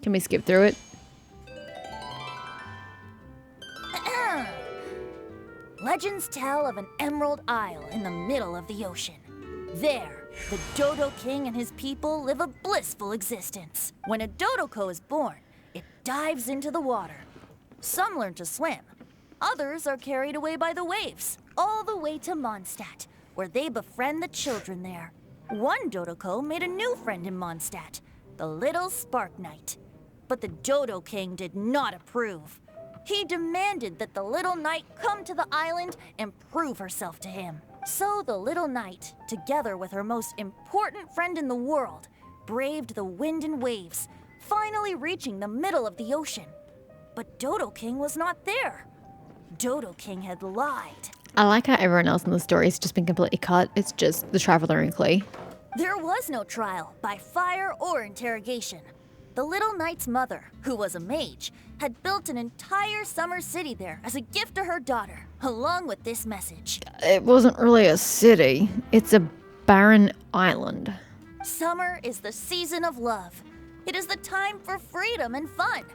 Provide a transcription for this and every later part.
Can we skip through it? Legends tell of an emerald isle in the middle of the ocean. There, the Dodo King and his people live a blissful existence. When a Dodoko is born, it dives into the water. Some learn to swim. Others are carried away by the waves, all the way to Mondstadt, where they befriend the children there. One Dodoko made a new friend in Mondstadt, the little Spark Knight. But the Dodo King did not approve. He demanded that the little knight come to the island and prove herself to him. So the little knight, together with her most important friend in the world, braved the wind and waves, finally reaching the middle of the ocean. But Dodo King was not there. Dodo King had lied. I like how everyone else in the story has just been completely cut. It's just the Traveler and Klee. There was no trial by fire or interrogation. The little knight's mother, who was a mage, had built an entire summer city there as a gift to her daughter, along with this message. It wasn't really a city. It's a barren island. Summer is the season of love. It is the time for freedom and fun.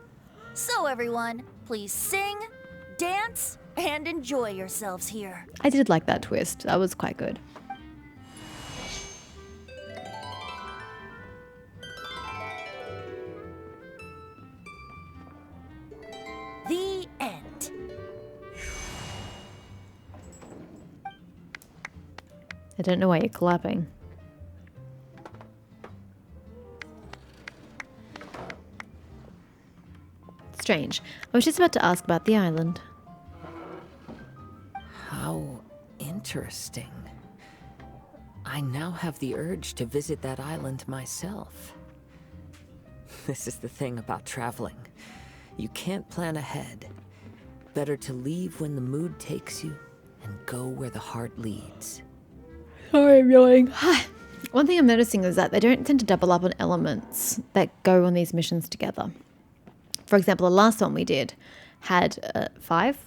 So everyone, please sing, dance, and enjoy yourselves here. I did like that twist. That was quite good. The end. I don't know why you're clapping. Strange. I was just about to ask about the island. How interesting. I now have the urge to visit that island myself. This is the thing about traveling. You can't plan ahead. Better to leave when the mood takes you and go where the heart leads. Sorry, I'm yawning. One thing I'm noticing is that they don't tend to double up on elements that go on these missions together. For example, the last one we did had five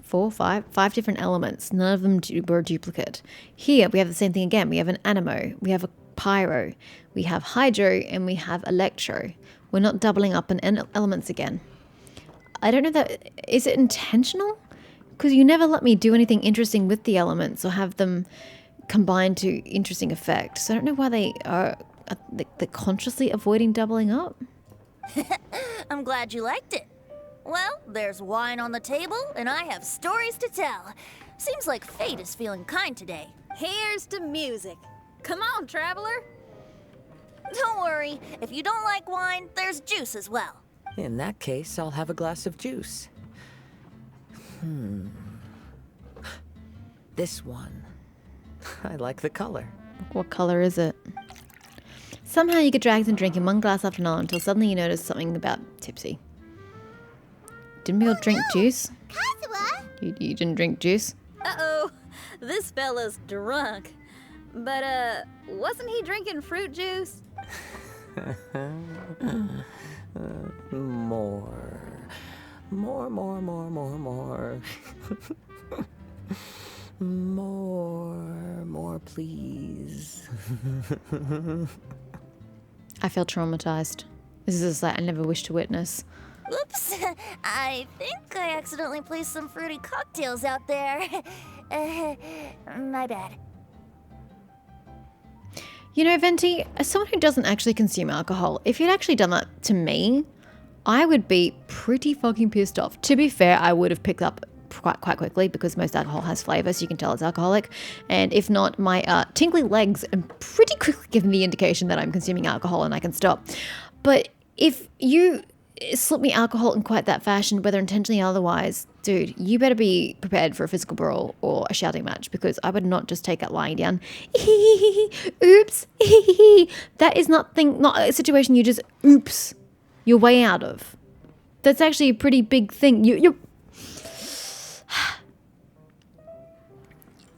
different elements. None of them were a duplicate. Here, we have the same thing again. We have an anemo, we have a pyro, we have hydro, and we have electro. We're not doubling up on elements again. I don't know that, is it intentional? Because you never let me do anything interesting with the elements or have them combined to interesting effect. So I don't know why they're consciously avoiding doubling up. I'm glad you liked it. Well, there's wine on the table, and I have stories to tell. Seems like fate is feeling kind today. Here's to music. Come on, traveler. Don't worry, if you don't like wine, there's juice as well. In that case, I'll have a glass of juice. This one. I like the color. What color is it? Somehow you get dragged into drinking one glass after another until suddenly you notice something about tipsy. Didn't we all drink juice? You didn't drink juice? Uh-oh, this fella's drunk. But, wasn't he drinking fruit juice? More. More, please. I feel traumatized. This is a sight I never wish to witness. Oops, I think I accidentally placed some fruity cocktails out there. My bad. You know, Venti, as someone who doesn't actually consume alcohol, if you'd actually done that to me, I would be pretty fucking pissed off. To be fair, I would have picked up quite quickly because most alcohol has flavor, so you can tell it's alcoholic. And if not, my tingly legs pretty quickly give me the indication that I'm consuming alcohol and I can stop. But if you slip me alcohol in quite that fashion, whether intentionally or otherwise, dude, you better be prepared for a physical brawl or a shouting match, because I would not just take it lying down. Oops. That is not a situation you just oops your way out of. That's actually a pretty big thing. You're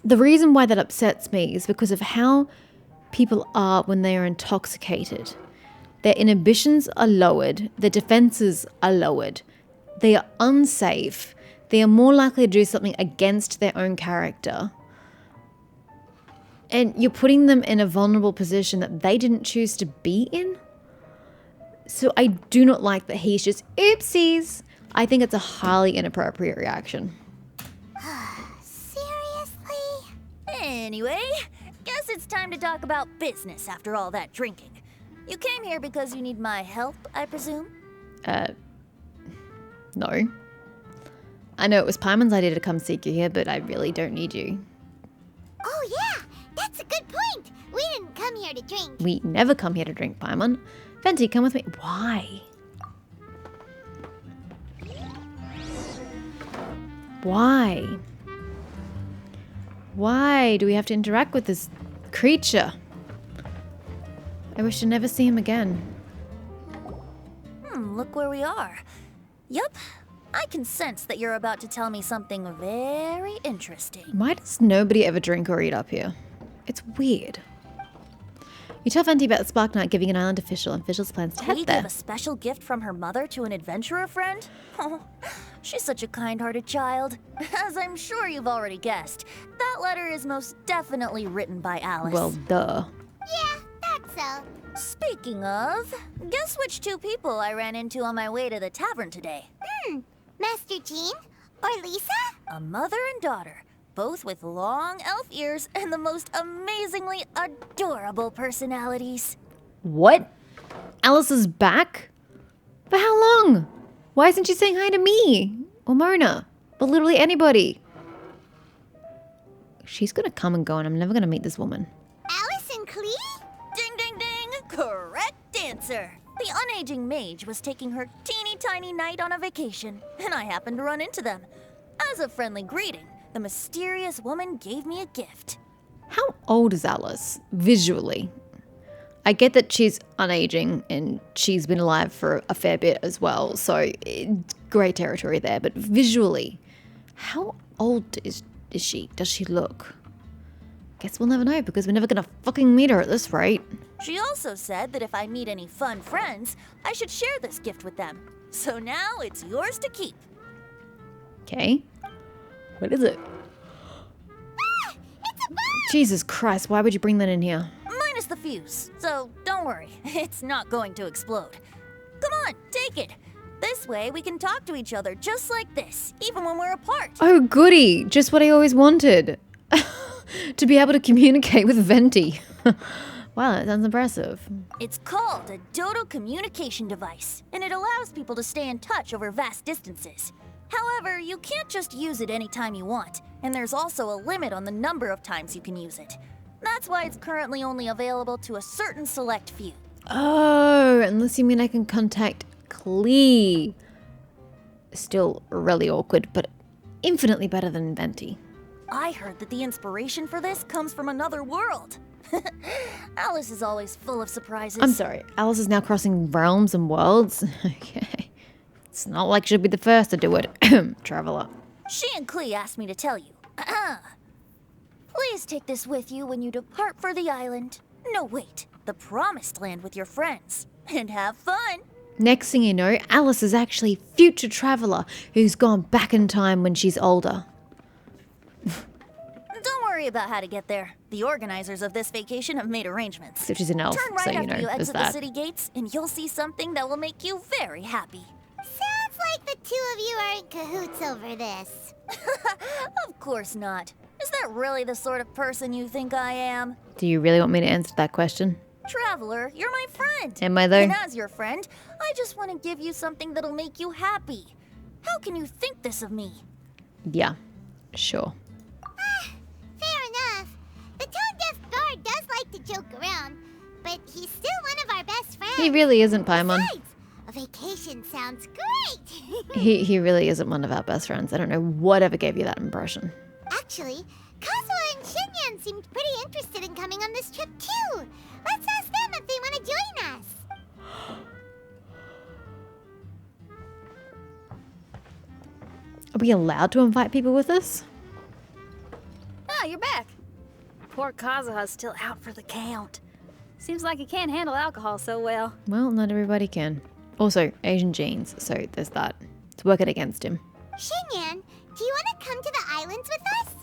The reason why that upsets me is because of how people are when they are intoxicated. Their inhibitions are lowered, their defenses are lowered, they are unsafe, they are more likely to do something against their own character. And you're putting them in a vulnerable position that they didn't choose to be in. So I do not like that he's just oopsies. I think it's a highly inappropriate reaction. Seriously? Anyway, guess it's time to talk about business after all that drinking. You came here because you need my help, I presume? No. I know it was Paimon's idea to come seek you here, but I really don't need you. Oh yeah, that's a good point. We didn't come here to drink. We never come here to drink, Paimon. Venti, come with me. Why? Why? Why do we have to interact with this creature? I wish to never see him again. Look where we are. Yup, I can sense that you're about to tell me something very interesting. Why does nobody ever drink or eat up here? It's weird. You tell Venti about the Spark Knight giving an island official and official's plans to head We there. gave a special gift from her mother to an adventurer friend? Oh, she's such a kind-hearted child. As I'm sure you've already guessed, that letter is most definitely written by Alice. Well, duh. Yeah, that's so. Speaking of, guess which two people I ran into on my way to the tavern today? Master Jean? Or Lisa? A mother and daughter, both with long elf ears and the most amazingly adorable personalities. What? Alice is back? For how long? Why isn't she saying hi to me? Or Mona? Or literally anybody? She's gonna come and go and I'm never gonna meet this woman. Alice and Clee? Ding, ding, ding! Correct answer! The unaging mage was taking her teeny tiny knight on a vacation, and I happened to run into them. As a friendly greeting, the mysterious woman gave me a gift. How old is Alice, visually? I get that she's unaging and she's been alive for a fair bit as well, so great territory there, but visually, how old is she? Does she look? Guess we'll never know because we're never gonna fucking meet her at this rate. She also said that if I meet any fun friends, I should share this gift with them. So now it's yours to keep. Okay. What is it? It's a bug! Jesus Christ, why would you bring that in here? Minus the fuse, so don't worry, it's not going to explode. Come on, take it. This way we can talk to each other just like this, even when we're apart. Oh, goody. Just what I always wanted. To be able to communicate with Venti. Wow, that sounds impressive. It's called a dodo communication device, and it allows people to stay in touch over vast distances. However, you can't just use it anytime you want, and there's also a limit on the number of times you can use it. That's why it's currently only available to a certain select few. Oh, unless you mean I can contact Clee. Still really awkward, but infinitely better than Venti. I heard that the inspiration for this comes from another world. Alice is always full of surprises. I'm sorry, Alice is now crossing realms and worlds? Okay. It's not like she'll be the first to do it. Traveler. She and Clee asked me to tell you. Please take this with you when you depart for the island. No, wait, the promised land with your friends. And have fun. Next thing you know, Alice is actually future traveler who's gone back in time when she's older. Don't worry about how to get there. The organizers of this vacation have made arrangements. So she's an elf, Turn right so you after know, you there's exit the that. city gates, and you'll see something that will make you very happy. Sounds like the two of you are in cahoots over this. Of course not. Is that really the sort of person you think I am? Do you really want me to answer that question? Traveler, you're my friend. Am I though? And as your friend, I just want to give you something that'll make you happy. How can you think this of me? Yeah, sure. Fair enough. The tone-deaf bard does like to joke around, but he's still one of our best friends. He really isn't, Paimon. Besides, a vacation sounds great. He really isn't one of our best friends. I don't know whatever gave you that impression. Actually, Kazuha and Shinyan seemed pretty interested in coming on this trip too. Let's ask them if they want to join us. Are we allowed to invite people with us? Ah, you're back. Poor Kazuha's still out for the count. Seems like he can't handle alcohol so well. Well, not everybody can. Also, Asian genes, so there's that. It's working against him. Shinyan, do you want to come to the islands with us?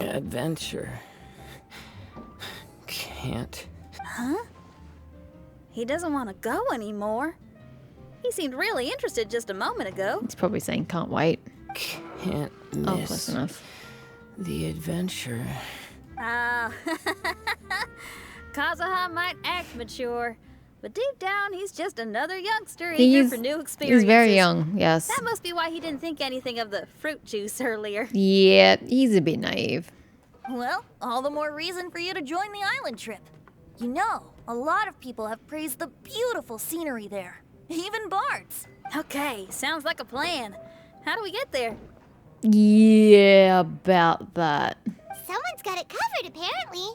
Adventure. Can't. he doesn't want to go anymore. He seemed really interested just a moment ago. He's probably saying can't wait. Can't Oh, miss close enough. the adventure. Ah, Kazuha might act mature, but deep down he's just another youngster eager for new experiences. He's very young, yes. That must be why he didn't think anything of the fruit juice earlier. Yeah, he's a bit naive. Well, all the more reason for you to join the island trip. You know, a lot of people have praised the beautiful scenery there. Even bards. Okay, sounds like a plan. How do we get there? Yeah, about that. Someone's got it covered, apparently.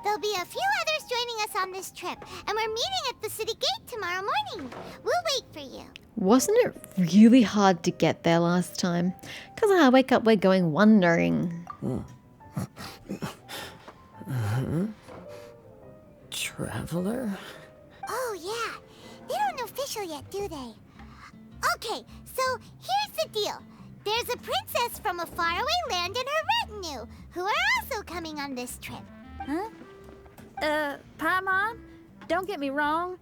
There'll be a few others joining us on this trip, and we're meeting at the city gate tomorrow morning. We'll wait for you. Wasn't it really hard to get there last time? Because I wake up, we're going wandering. Traveler? Oh, yeah. They don't know official yet, do they? Okay, so here's the deal. There's a princess from a faraway land and her retinue, who are also coming on this trip. Huh? Paimon, don't get me wrong.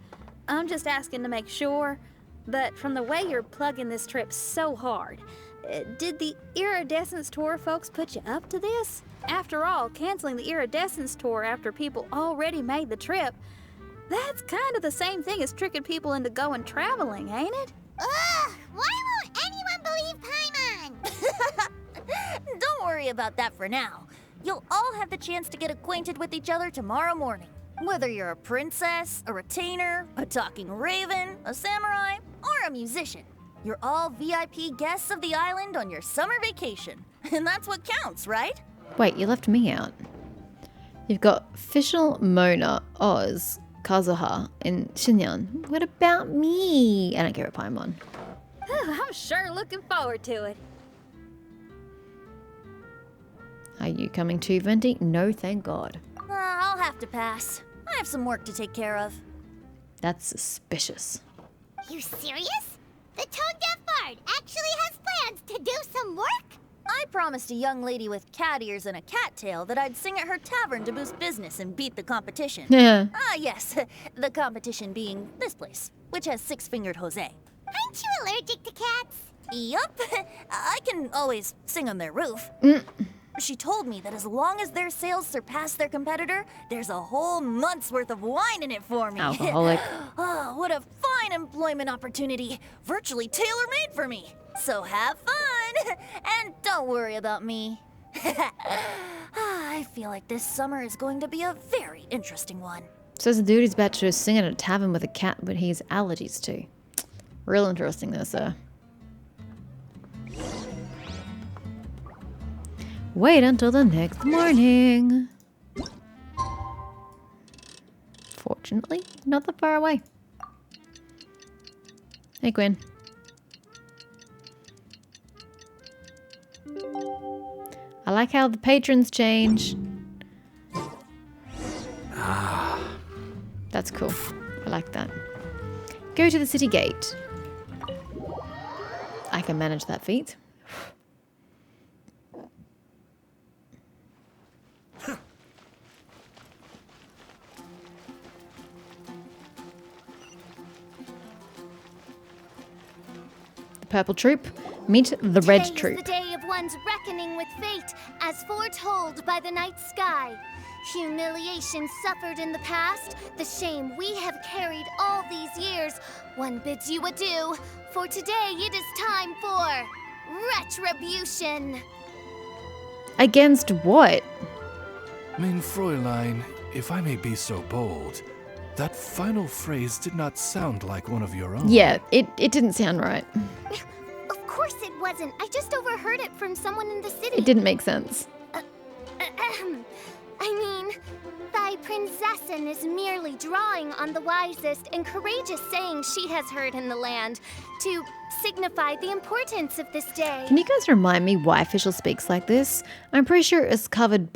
I'm just asking to make sure. But from the way you're plugging this trip so hard, did the Iridescence Tour folks put you up to this? After all, canceling the Iridescence Tour after people already made the trip, that's kind of the same thing as tricking people into going traveling, ain't it? Ugh! Why won't anyone believe Paimon? Don't worry about that for now. You'll all have the chance to get acquainted with each other tomorrow morning. Whether you're a princess, a retainer, a talking raven, a samurai, or a musician, you're all VIP guests of the island on your summer vacation. And that's what counts, right? Wait, you left me out. You've got Fischl, Mona, Oz, Kazuha, and Shinyan. What about me? I don't care about Paimon. I'm sure looking forward to it. Are you coming too, Venti? No, thank God. I'll have to pass. I have some work to take care of. That's suspicious. You serious? The tone-deaf bard actually has plans to do some work? I promised a young lady with cat ears and a cat tail that I'd sing at her tavern to boost business and beat the competition. Yeah. Yes, the competition being this place, which has six-fingered Jose. Aren't you allergic to cats? Yup, I can always sing on their roof. She told me that as long as their sales surpass their competitor, there's a whole month's worth of wine in it for me. Alcoholic. Oh, what a fine employment opportunity. Virtually tailor-made for me. So have fun, and don't worry about me. I feel like this summer is going to be a very interesting one. Says the dude is about to sing at a tavern with a cat but he has allergies to. Real interesting though, sir. Wait until the next morning. Fortunately, not that far away. Hey, Gwen. I like how the patrons change. That's cool. I like that. Go to the city gate. I can manage that feat. The purple troop meet the red Today troop. is the day of one's reckoning with fate, as foretold by the night sky. Humiliation suffered in the past, the shame we have carried all these years. One bids you adieu, for today it is time for retribution. Against what? Mein Fräulein, if I may be so bold, that final phrase did not sound like one of your own. Yeah, it didn't sound right. Of course it wasn't. I just overheard it from someone in the city. It didn't make sense. I mean, thy prinzessin is merely drawing on the wisest and courageous sayings she has heard in the land to signify the importance of this day. Can you guys remind me why Fischl speaks like this? I'm pretty sure it's covered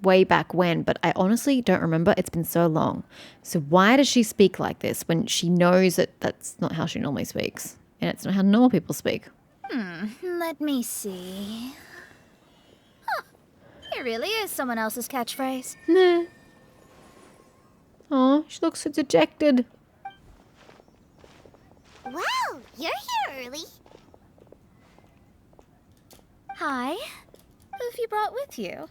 way back when, but I honestly don't remember. It's been so long. So why does she speak like this when she knows that that's not how she normally speaks? And it's not how normal people speak. Let me see. Huh. It really is someone else's catchphrase. Nah. Oh, she looks so dejected. Wow, you're here early. Hi. Who have you brought with you?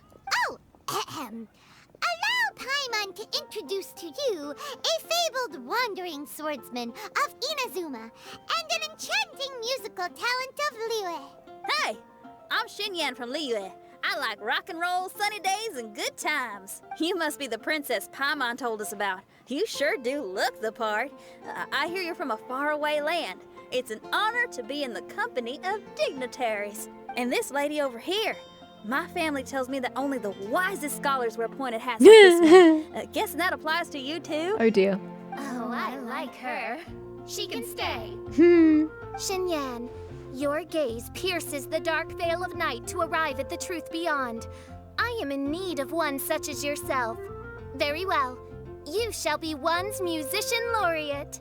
Oh, ahem. Allow Paimon to introduce to you a fabled wandering swordsman of Inazuma and an enchanting musical talent of Liyue. Hey, I'm Xinyan from Liyue. I like rock and roll, sunny days, and good times. You must be the princess Paimon told us about. You sure do look the part. I hear you're from a faraway land. It's an honor to be in the company of dignitaries. And this lady over here, my family tells me that only the wisest scholars wear pointed hats like this one. Guessing that applies to you too? Oh dear. Oh, I like her. She can stay. Hmm. Xinyan, your gaze pierces the dark veil of night to arrive at the truth beyond. I am in need of one such as yourself. Very well. You shall be one's musician laureate.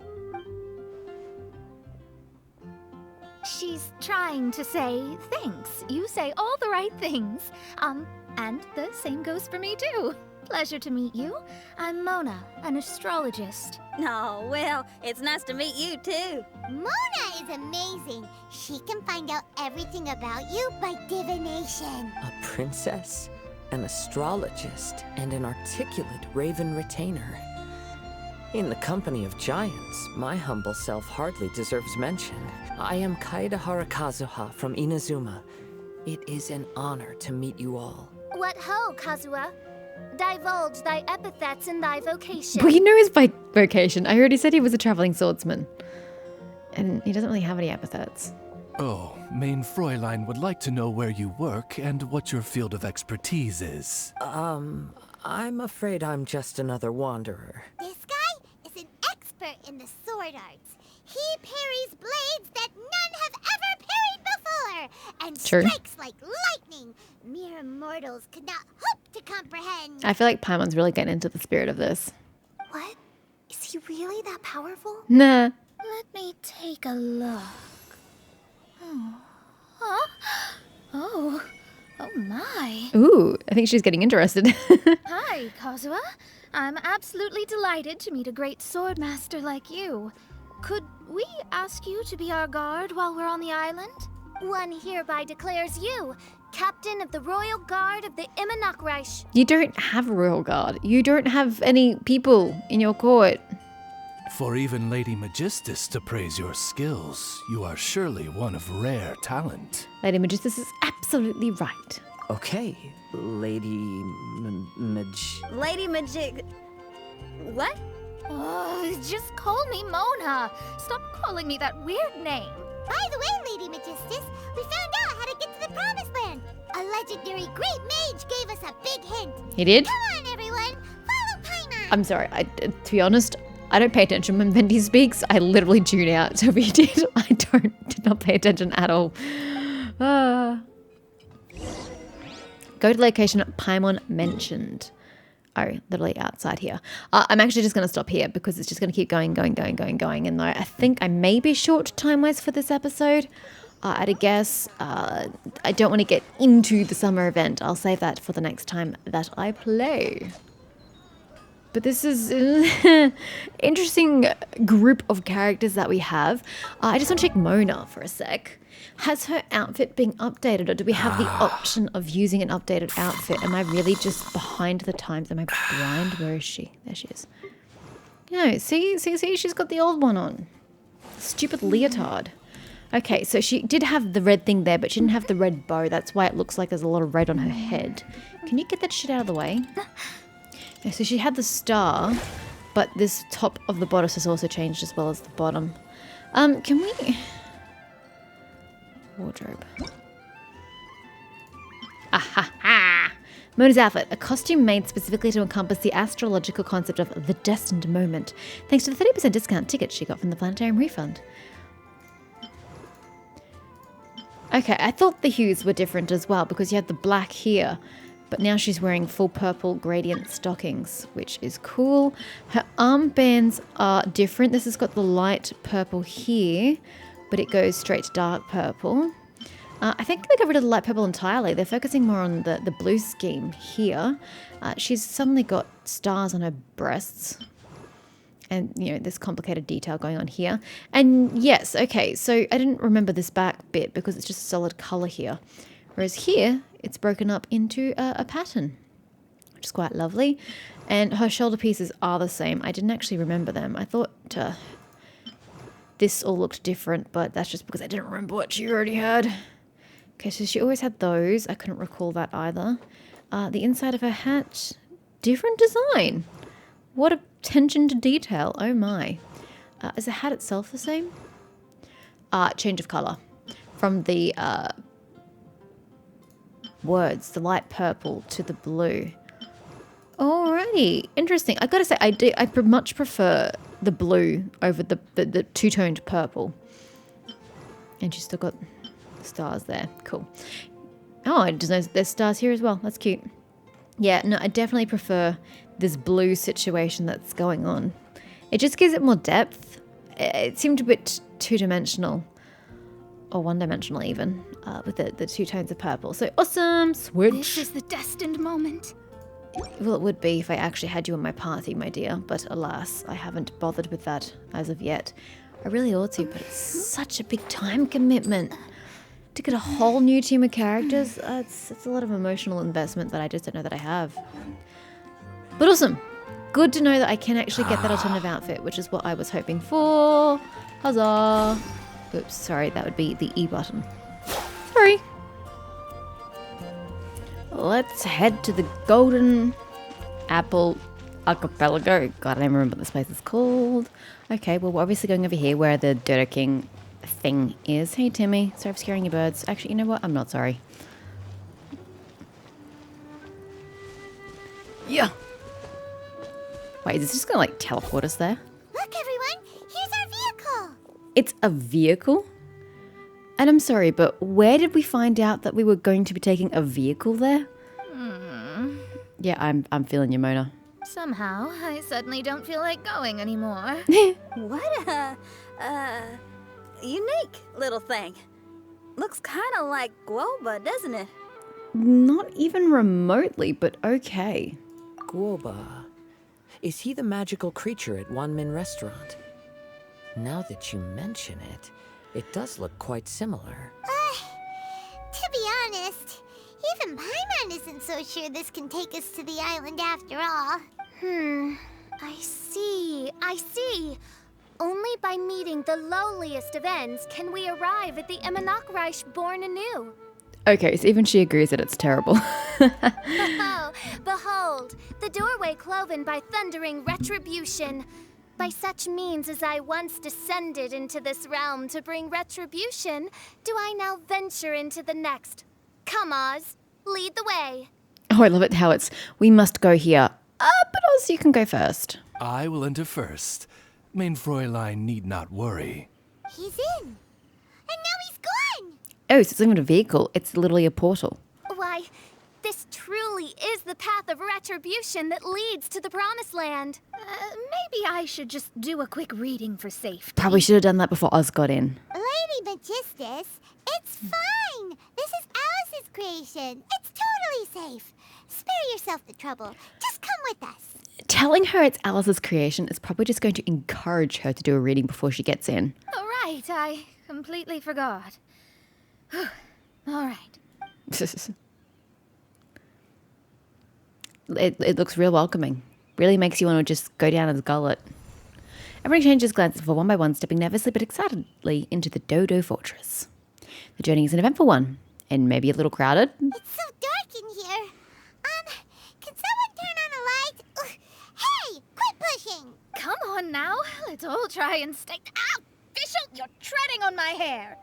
She's trying to say thanks. You say all the right things. And the same goes for me too. Pleasure to meet you. I'm Mona, an astrologist. Oh, well, it's nice to meet you too. Mona is amazing. She can find out everything about you by divination. A princess, an astrologist, and an articulate raven retainer. In the company of giants, my humble self hardly deserves mention. I am Kaida Harakazuha from Inazuma. It is an honor to meet you all. What ho, Kazuha? Divulge thy epithets and thy vocation. Well, you know his vocation. I already said he was a traveling swordsman. And he doesn't really have any epithets. Oh, Main Fräulein would like to know where you work and what your field of expertise is. I'm afraid I'm just another wanderer. This guy is an expert in the sword arts. He parries blades that none have ever parried before, and True. strikes like lightning. Mere mortals could not hope to comprehend. I feel like Paimon's really getting into the spirit of this. What? Is he really that powerful? Nah. Let me take a look. Huh? Oh my. Ooh, I think she's getting interested. Hi, Kazuha. I'm absolutely delighted to meet a great sword master like you. Could we ask you to be our guard while we're on the island? One hereby declares you captain of the royal guard of the Immanakreich. You don't have a royal guard. You don't have any people in your court. For even Lady Magistus to praise your skills, you are surely one of rare talent. Lady Magistus is absolutely right. Okay, Lady Lady Majig... What? Oh, just call me Mona. Stop calling me that weird name. By the way, Lady Magistus, we found out how to get to the Promised Land. A legendary great mage gave us a big hint. He did? Come on, everyone. Follow Paimon. I'm sorry. To be honest, I don't pay attention when Venti speaks. I literally tune out. So if he did, I did not pay attention at all. Go to location Paimon mentioned. Oh, literally outside here. I'm actually just going to stop here because it's just going to keep going. And I think I may be short time-wise for this episode. At a guess, I don't want to get into the summer event. I'll save that for the next time that I play. But this is an interesting group of characters that we have. I just want to check Mona for a sec. Has her outfit been updated, or do we have the option of using an updated outfit? Am I really just behind the times? Am I blind? Where is she? There she is. No, see, she's got the old one on. Stupid leotard. Okay, so she did have the red thing there, but she didn't have the red bow. That's why it looks like there's a lot of red on her head. Can you get that shit out of the way? Okay, so she had the star, but this top of the bodice has also changed as well as the bottom. Can we... Wardrobe. Ah-ha-ha! Mona's outfit, a costume made specifically to encompass the astrological concept of the destined moment, thanks to the 30% discount ticket she got from the Planetarium refund. Okay, I thought the hues were different as well because you had the black here, but now she's wearing full purple gradient stockings, which is cool. Her armbands are different. This has got the light purple here, but it goes straight to dark purple. I think they got rid of the light purple entirely. They're focusing more on the blue scheme here. She's suddenly got stars on her breasts. And, you know, this complicated detail going on here. And yes, okay, so I didn't remember this back bit because it's just a solid color here. Whereas here, it's broken up into a pattern, which is quite lovely. And her shoulder pieces are the same. I didn't actually remember them. I thought this all looked different, but that's just because I didn't remember what she already had. Okay, so she always had those. I couldn't recall that either. The inside of her hat, different design. What attention to detail. Oh my. Is the hat itself the same? Change of color. From the words, the light purple to the blue. Alrighty. Interesting. I gotta say, I much prefer the blue over the two-toned purple. And she's still got stars there. Cool. Oh, I just noticed there's stars here as well. That's cute. Yeah, no, I definitely prefer this blue situation that's going on. It just gives it more depth. It seemed a bit two-dimensional. Or one-dimensional even. With the two tones of purple. So awesome! Switch! This is the destined moment. Well, it would be if I actually had you in my party, my dear. But alas, I haven't bothered with that as of yet. I really ought to, but it's such a big time commitment. To get a whole new team of characters, it's a lot of emotional investment that I just don't know that I have. But awesome. Good to know that I can actually get that alternative outfit, which is what I was hoping for. Huzzah. Oops, sorry, that would be the E button. Sorry. Let's head to the Golden Apple Archipelago. God, I don't remember what this place is called. Okay, well, we're obviously going over here where the Dodo King thing is. Hey, Timmy. Sorry for scaring your birds. Actually, you know what? I'm not sorry. Yeah. Wait, is this just gonna, like, teleport us there? Look, everyone! Here's our vehicle! It's a vehicle? And I'm sorry, but where did we find out that we were going to be taking a vehicle there? Yeah, I'm feeling you, Mona. Somehow, I suddenly don't feel like going anymore. What a unique little thing. Looks kind of like Guoba, doesn't it? Not even remotely, but okay. Guoba. Is he the magical creature at One Min Restaurant? Now that you mention it, it does look quite similar. To be honest, even Paimon isn't so sure this can take us to the island after all. I see. Only by meeting the lowliest of ends can we arrive at the Emanakreich born anew. Okay, so even she agrees that it's terrible. Oh, behold, the doorway cloven by thundering retribution. By such means as I once descended into this realm to bring retribution, do I now venture into the next. Come, Oz, lead the way. Oh, I love it how it's, we must go here. But Oz, you can go first. I will enter first. Mein Fräulein need not worry. He's in. And now he's gone. Oh, so it's not even a vehicle. It's literally a portal. Why, this truly is the path of retribution that leads to the Promised Land. Maybe I should just do a quick reading for safety. Probably should have done that before Oz got in. Lady Magistus, it's fine. This is Alice's creation. It's totally safe. Spare yourself the trouble. Just come with us. Telling her it's Alice's creation is probably just going to encourage her to do a reading before she gets in. All right, I completely forgot. All right. It looks real welcoming. Really makes you want to just go down and gull it. Everyone changes glances for one by one, stepping nervously but excitedly into the Dodo Fortress. The journey is an eventful one, and maybe a little crowded. It's so dark in here. Can someone turn on a light? Ugh. Hey, quit pushing. Come on now, let's all try and stay. Ow! Bishop, you're treading on my hair.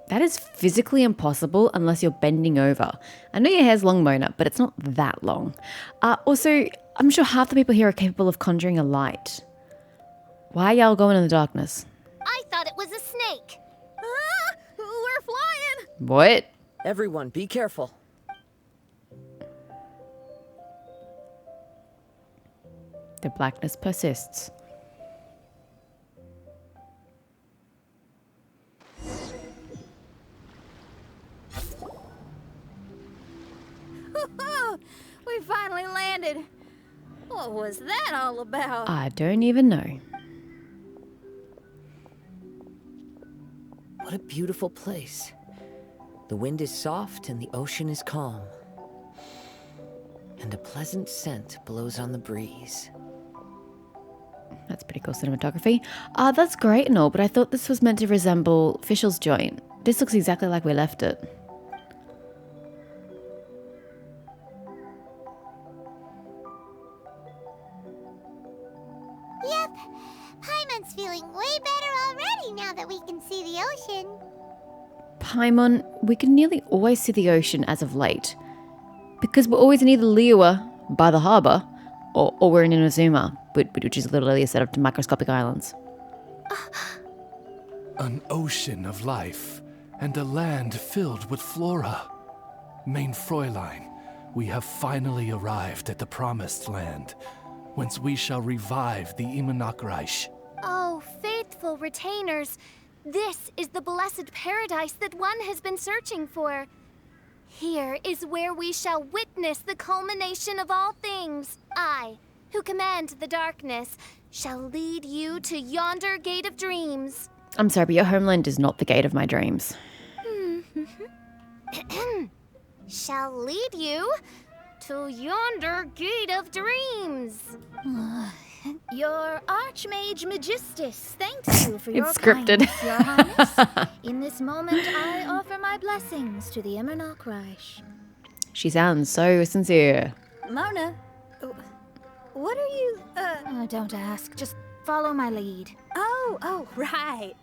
That is physically impossible unless you're bending over. I know your hair's long, Mona, but it's not that long. Also, I'm sure half the people here are capable of conjuring a light. Why are y'all going in the darkness? I thought it was a snake. We're flying! What? Everyone, be careful. The blackness persists. We finally landed. What was that all about? I don't even know. What a beautiful place. The wind is soft and the ocean is calm. And a pleasant scent blows on the breeze. That's pretty cool cinematography. That's great and all, but I thought this was meant to resemble Fischl's joint. This looks exactly like we left it. Yep. Paimon's feeling way better already now that we can see the ocean. Paimon, we can nearly always see the ocean as of late. Because we're always in either Liyue, by the harbour, or we're in Inazuma, which is literally a set of microscopic islands. An ocean of life, and a land filled with flora. Mein Fräulein, we have finally arrived at the promised land, whence we shall revive the Imanakreich. Oh, faithful retainers, this is the blessed paradise that one has been searching for. Here is where we shall witness the culmination of all things. I, who command the darkness, shall lead you to yonder gate of dreams. I'm sorry, but your homeland is not the gate of my dreams. Shall lead you to yonder gate of dreams. Your Archmage Magistus thanks you for your It's scripted. kindness, Your Highness. In this moment, I offer my blessings to the Imanakreich. She sounds so sincere. Mona, what are you, Oh, don't ask. Just follow my lead. Oh, right.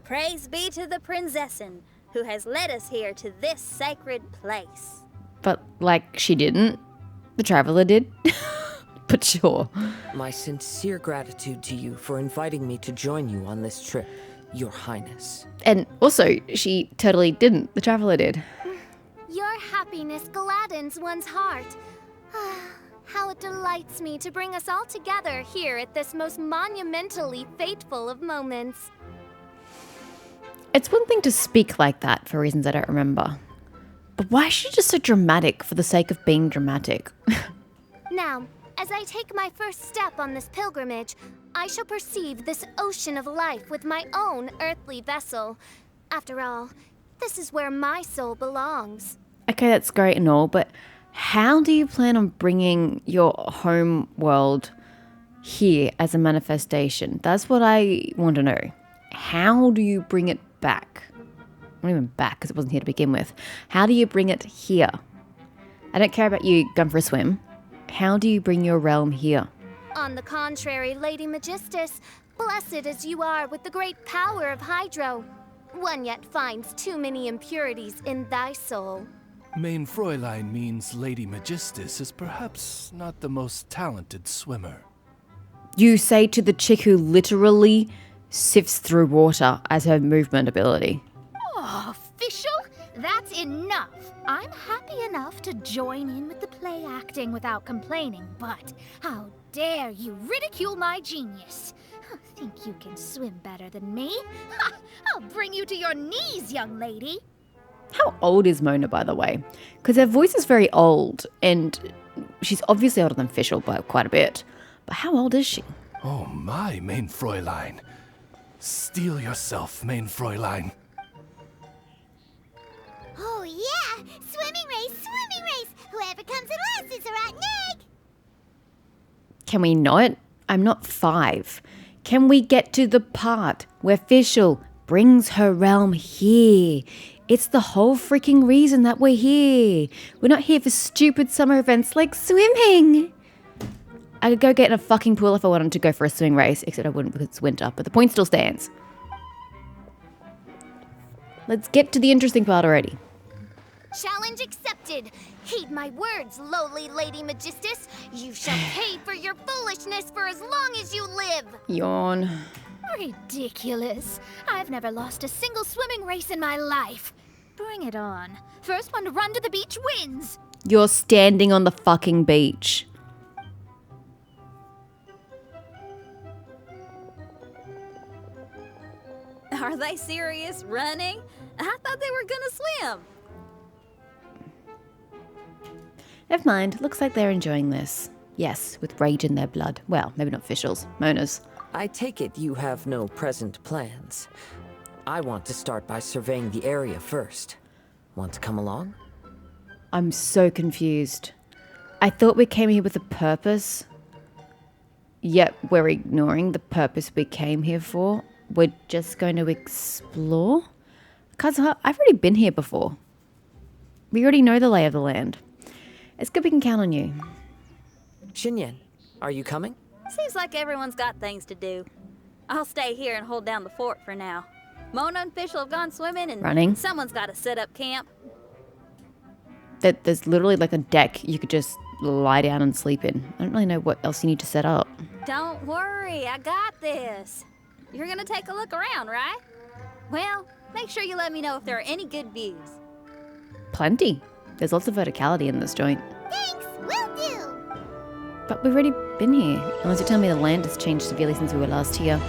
Praise be to the Prinzessin, who has led us here to this sacred place. But, like, she didn't. The Traveler did. But sure. My sincere gratitude to you for inviting me to join you on this trip, Your Highness. And also, she totally didn't. The Traveler did. Your happiness gladdens one's heart. How it delights me to bring us all together here at this most monumentally fateful of moments. It's one thing to speak like that for reasons I don't remember. But why is she just so dramatic for the sake of being dramatic? Now, as I take my first step on this pilgrimage, I shall perceive this ocean of life with my own earthly vessel. After all, this is where my soul belongs. Okay, that's great and all, but how do you plan on bringing your home world here as a manifestation? That's what I want to know. How do you bring it back? Not even back, because it wasn't here to begin with. How do you bring it here? I don't care about you going for a swim. How do you bring your realm here? On the contrary, Lady Magistus, blessed as you are with the great power of Hydro, one yet finds too many impurities in thy soul. Mein Fräulein means Lady Magistus is perhaps not the most talented swimmer. You say to the chick who literally sifts through water as her movement ability. Oh, Fischl, that's enough. I'm happy enough to join in with the play acting without complaining, but how dare you ridicule my genius? Think you can swim better than me? Ha! I'll bring you to your knees, young lady. How old is Mona, by the way? Because her voice is very old, and she's obviously older than Fischl by quite a bit. But how old is she? Oh my, Mein Fräulein. Steel yourself, Mein Fräulein. Oh yeah! Swimming race! Whoever comes in last is a rotten egg! Can we not? I'm not 5. Can we get to the part where Fischl brings her realm here? It's the whole freaking reason that we're here. We're not here for stupid summer events like swimming. I could go get in a fucking pool if I wanted to go for a swimming race, except I wouldn't because it's winter, but the point still stands. Let's get to the interesting part already. Challenge accepted. Heed my words, lowly Lady Magistus. You shall pay for your foolishness for as long as you live. Yawn. Ridiculous. I've never lost a single swimming race in my life. Bring it on. First one to run to the beach wins. You're standing on the fucking beach. Are they serious running? I thought they were gonna swim. Never mind. Looks like they're enjoying this. Yes, with rage in their blood. Well, maybe not officials. Monas. I take it you have no present plans. I want to start by surveying the area first. Want to come along? I'm so confused. I thought we came here with a purpose, yet we're ignoring the purpose we came here for. We're just going to explore? Because I've already been here before. We already know the lay of the land. It's good we can count on you. Xinyan, are you coming? Seems like everyone's got things to do. I'll stay here and hold down the fort for now. Mona and Fischl have gone swimming, and Running. someone's got to set up camp. There's literally like a deck you could just lie down and sleep in. I don't really know what else you need to set up. Don't worry, I got this. You're gonna take a look around, right? Well, make sure you let me know if there are any good views. Plenty. There's lots of verticality in this joint. Thanks, will do. But we've already been here. Unless you tell me the land has changed severely since we were last here.